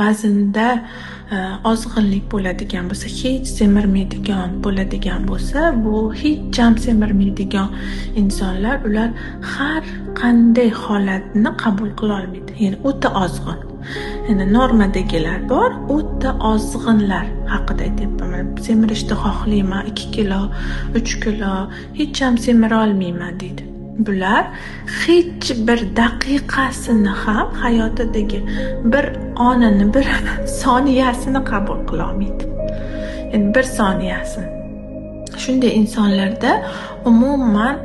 vaznda ozg'inlik bo'ladigan bo'lsa, hech semirmaydigan bo'ladigan bo'lsa, bu hech jam semirmaydigan insonlar, ular har qanday holatni qabul qila olmaydi. Ya'ni o'ta ozg'in. Ya'ni normadagilar bor, o'ta ozg'inlar haqida aytyapman. Semirishni xohlayman, 2 kilo, 3 kilo, hech ham semira olmayman deydi. Bular hech bir daqiqasini ham hayotidagi bir onini, bir soniyasini qabul qila olmaydi. Ya'ni bir soniyasini. Shunday insonlarda umuman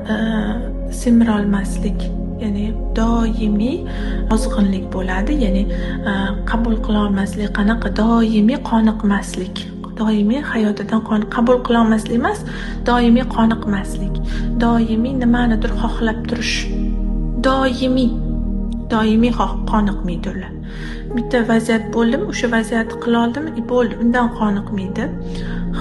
semira olmaslik, ya'ni doimiy ozg'inlik bo'ladi. Ya'ni qabul qila olmaslik, qanaqa doimiy qoniqmaslik. Doimiy hayotidan qabul qila olmaslik emas, doimiy qoniqmaslik, doimiy nimanidir xohlab turish, doimiy qoniqmaydi ular. Bitta vaziyat bo'ldimi, o'sha vaziyatni qila oldimi, bo'ldi, undan qoniqmaydi.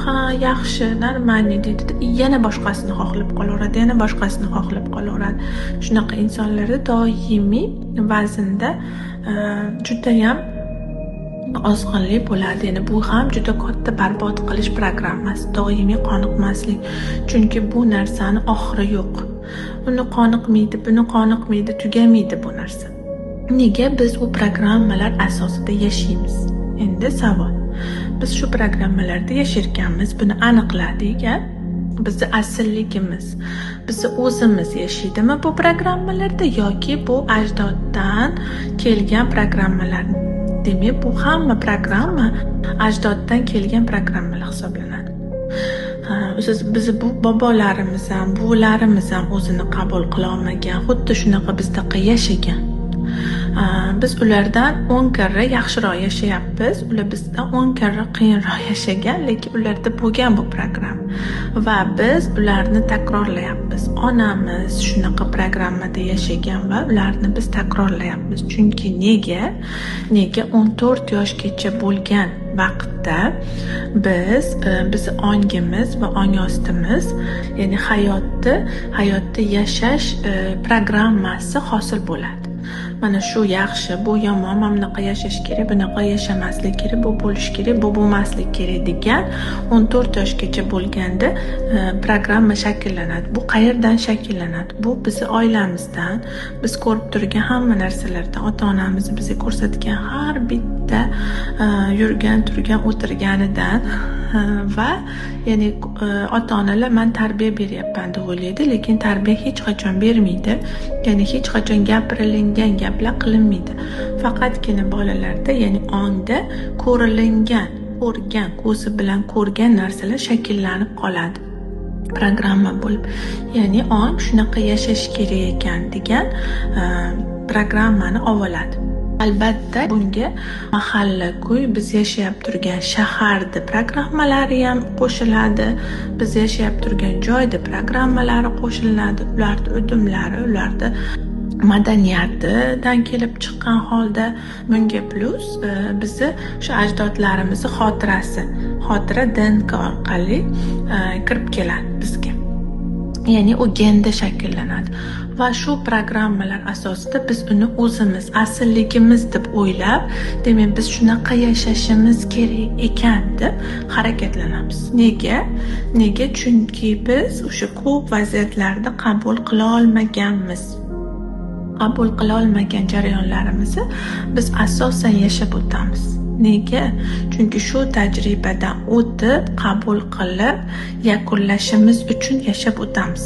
Ha, yaxshi, normalniy deydi, yana boshqasini xohlab qolaveradi, yana boshqasini xohlab qolaveradi. Shunaqa insonlarda doimiy vaznda juda ham ozg'inlik bo'ladi. Ya'ni bu ham juda katta barbod qilish programmasi, doimiy qoniqmaslik. Chunki bu narsani oxiri yo'q. Uni qoniqmaydi, buni qoniqmaydi, tugamaydi bu narsa. Nega biz u programmalar asosida yashaymiz? Endi savol. Biz shu programmalarda yasharkanmiz, buni aniqladik. Bizni aslligimiz, bizni o'zimiz yashaydimi bu programmalarda yoki bu ajdoddan kelgan programmalar? Demak, bu hamma programma ajdoddan kelgan programmalar hisoblanadi. Biz bu bobolarimiz ham, buvilarimiz ham o'zini qabul qila olmagan, xuddi shunaqa bizdaqa yashagan. Biz ulardan 10 karra yaxshiroq yashayapmiz, ular bizdan 10 karra qiyinroq yashagan, lekin ularda bo'lgan bu program va biz ularni takrorlayapmiz. Onamiz shunaqa programmada yashagan va ularni biz takrorlayapmiz. Chunki nega 14 yoshgacha bo'lgan vaqtda biz ongimiz va ong ostimiz, ya'ni hayotda yashash programmasi hosil bo'ladi. Mana shu yaxshi, bu yomon, mana bunaqa yashash kerak, bunaqa yashamaslik kerak, bu bo'lish kerak, bu bo'lmaslik kerak degan 14 yoshgacha bo'lganda programma shakllanadi. Bu qayerdan shakllanadi? Bu bizni oilamizdan, biz ko'rib turgan hamma narsalardan, ota-onamiz bizga ko'rsatgan har bitta yurgan, turgan, o'tirganidan va ya'ni ota-onalar men tarbiya beryapman deb o'ylaydi, lekin tarbiya hech qachon bermaydi. Ya'ni hech qachon gapirilingan gaplar qilinmaydi. Faqatgina bolalarda, ya'ni ongda ko'rilingan, ko'zi bilan ko'rgan narsalar shakllanib qoladi. Programma bo'lib, ya'ni ong shunaqa yashash kerak ekan degan programmani oladi. Albatta, bunga mahalla-ko'y, biz yashab turgan shaharda programmalari ham qo'shiladi. Biz yashab turgan joyda programmalari qo'shiladi. Ularning udumlari, ularning madaniyatidan kelib chiqqan holda bunga plus bizni shu ajdodlarimizni xotira DNK orqali kirib keladi bizga. Ya'ni u genda shakllanadi va shu programmalar asosida biz uni o'zimiz, aslligimiz deb o'ylab, demak biz shunaqa yashashimiz kerak ekan deb harakatlanamiz. Nega? Chunki biz o'sha ko'p vaziyatlarda qabul qila olmaganmiz. Qabul qila olmagan jarayonlarimizni biz asosan yashab o'tamiz. Nega? Chunki shu tajribadan o'tib, qabul qilib, yakunlashimiz uchun yashab o'tamiz.